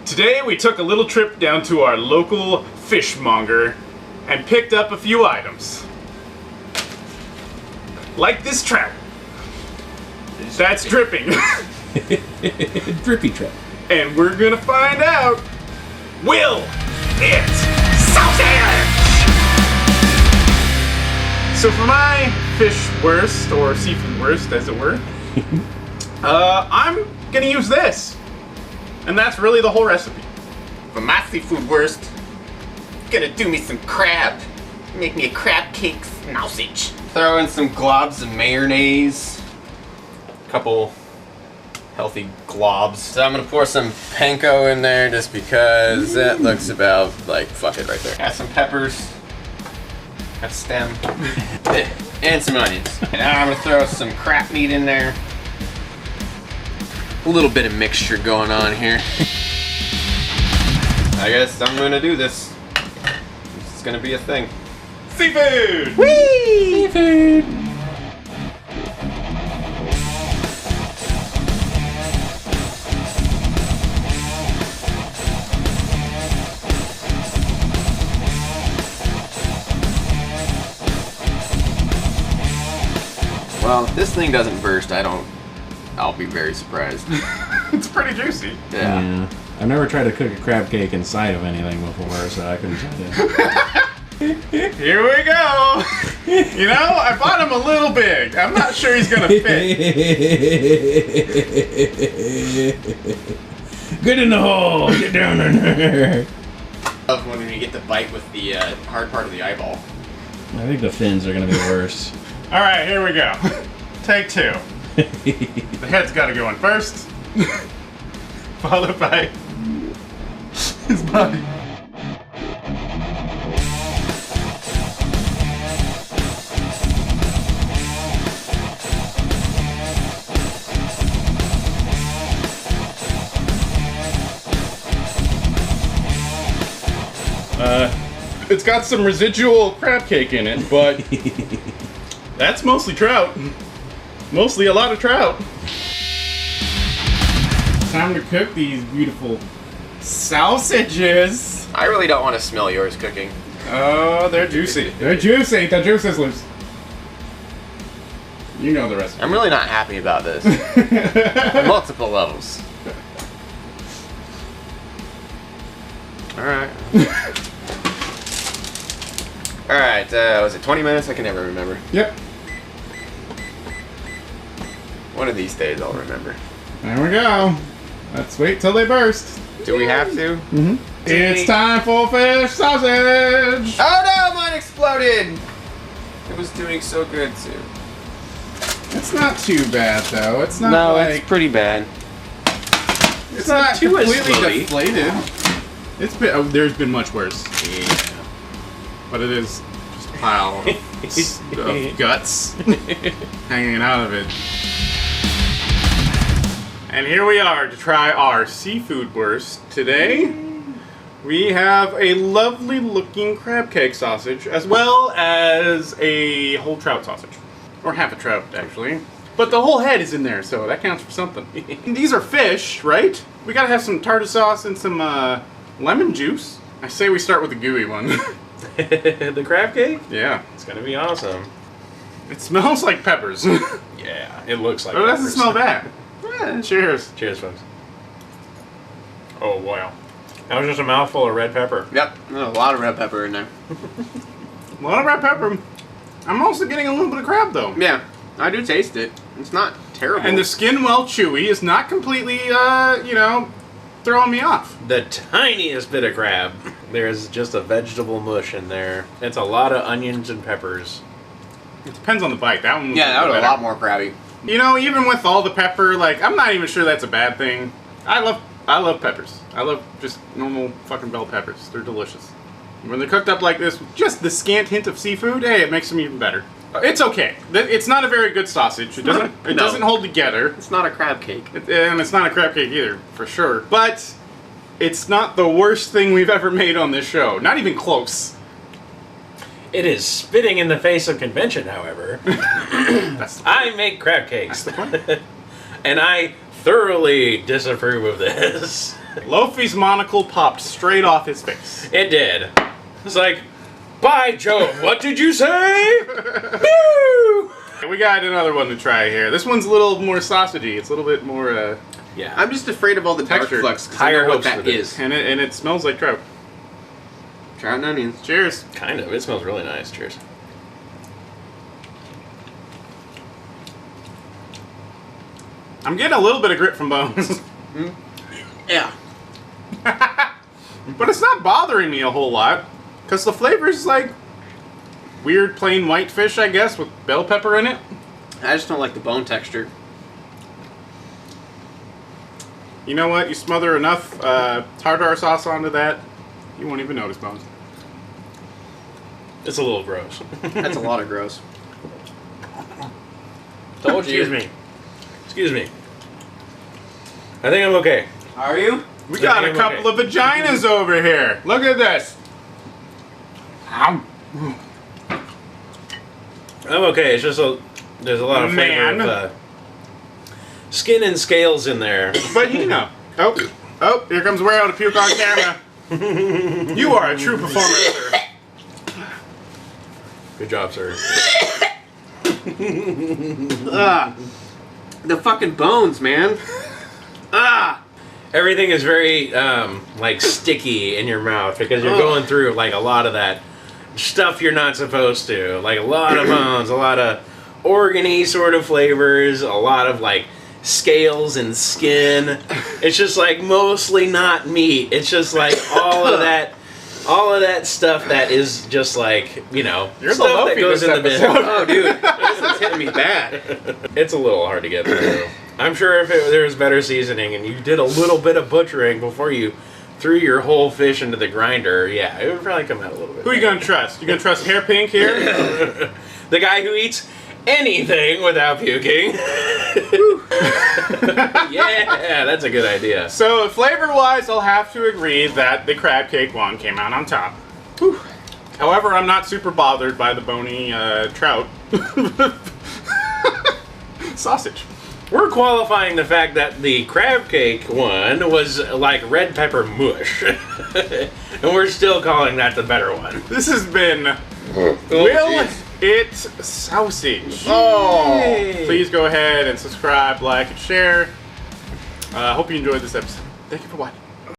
Today we took a little trip down to our local fishmonger and picked up a few items. Like this trout. That's dripping. Drippy trout. And we're gonna find out, will it sausage? So for my fish worst, or seafood worst as it were, I'm gonna use this. And that's really the whole recipe. For my seafood worst, gonna do me some crab. Make me a crab cake sausage. Throw in some globs of mayonnaise. Couple healthy globs. So I'm gonna pour some panko in there just because that looks about like, fuck it right there. Add some peppers. Got stem. And some onions. And now I'm gonna throw some crab meat in there. A little bit of mixture going on here. I guess I'm gonna do this. This is gonna be a thing. Seafood! Whee! Seafood! Well, if this thing doesn't burst, I'll be very surprised. It's pretty juicy. Yeah. I've never tried to cook a crab cake inside of anything before, so I couldn't tell you. Here we go. You know, I bought him a little big. I'm not sure he's gonna fit. Get in the hole. Get down in there. I love when you get the bite with the hard part of the eyeball. I think the fins are gonna be worse. All right, here we go. Take two. The head's got to go in first, followed by his body. It's got some residual crab cake in it, but that's mostly trout. Mostly a lot of trout. Time to cook these beautiful sausages. I really don't want to smell yours cooking. Oh, they're juicy. They're juicy. The juice is loose. You know the recipe. I'm really not happy about this. On multiple levels. Alright. Alright, was it 20 minutes? I can never remember. Yep. One of these days I'll remember. There we go. Let's wait till they burst. Do we have to? Mm-hmm. It's time for fish sausage! Oh no, mine exploded! It was doing so good too. It's not too bad though. It's not No, like... it's pretty bad. It's not too completely explodey. deflated. It's been... Oh, there's been much worse. Yeah. But it is just a pile of guts hanging out of it. And here we are to try our seafood worst. Today, we have a lovely looking crab cake sausage, as well as a whole trout sausage. Or half a trout, actually. But the whole head is in there, so that counts for something. These are fish, right? We gotta have some tartar sauce and some lemon juice. I say we start with the gooey one. The crab cake? Yeah. It's gonna be awesome. It smells like peppers. Yeah, it looks like Oh, it doesn't peppers. smell bad. Yeah, cheers. Cheers, folks. Oh, wow. That was just a mouthful of red pepper. Yep, a lot of red pepper in there. A lot of red pepper. I'm also getting a little bit of crab, though. Yeah, I do taste it. It's not terrible. And the skin, well chewy, is not completely, you know, throwing me off. The tiniest bit of crab. There's just a vegetable mush in there. It's a lot of onions and peppers. It depends on the bite. That one was yeah, that was a better. lot more crabby. You know, even with all the pepper, like, I'm not even sure that's a bad thing. I love peppers. I love just normal fucking bell peppers. They're delicious. When they're cooked up like this, with just the scant hint of seafood, hey, it makes them even better. It's okay. It's not a very good sausage. It doesn't hold together. It's not a crab cake. And it's not a crab cake either, for sure. But it's not the worst thing we've ever made on this show. Not even close. It is spitting in the face of convention, however. I make crab cakes. That's the point. And I thoroughly disapprove of this. Lofi's monocle popped straight off his face. It did. It's like, by Jove, what did you say? Woo! We got another one to try here. This one's a little more sausagey. It's a little bit more, Yeah. I'm just afraid of all the Texture. dark flux because I Higher know what hopes that with it. is. and it smells like trout. Trout and onions. Cheers. Kind of. It smells really nice. Cheers. I'm getting a little bit of grit from bones. Yeah. But it's not bothering me a whole lot. Because the flavor's like weird plain white fish, I guess, with bell pepper in it. I just don't like the bone texture. You know what? You smother enough tartar sauce onto that, you won't even notice bones. It's a little gross. That's a lot of gross. Told you. Excuse me. I think I'm okay. Are you? We got a I'm couple okay. of vaginas over here. Look at this. I'm okay. It's just there's a lot of flavor of skin and scales in there. But you know. Oh, here comes Guerro to puke on camera. You are a true performer, sir. Good job, sir. The fucking bones, man. Everything is very like sticky in your mouth because you're going through like a lot of that stuff you're not supposed to. Like a lot of bones, a lot of organy sort of flavors, a lot of like scales and skin. It's just like mostly not meat. It's just like all of that stuff that is just like, you know, You're the stuff that Lofi goes this in the bin. episode. Oh, dude. This one's hitting me bad. It's a little hard to get through. I'm sure if there was better seasoning and you did a little bit of butchering before you threw your whole fish into the grinder, yeah, it would probably come out a little bit. Who are you gonna trust? You gonna trust Herr Pink here? The guy who eats anything without puking. Yeah, that's a good idea. So flavor-wise, I'll have to agree that the crab cake one came out on top. Whew. However, I'm not super bothered by the bony trout sausage. We're qualifying the fact that the crab cake one was like red pepper mush. And we're still calling that the better one. This has been Will jeez. It Sausage. Oh. Please go ahead and subscribe, like, and share. Hope you enjoyed this episode. Thank you for watching.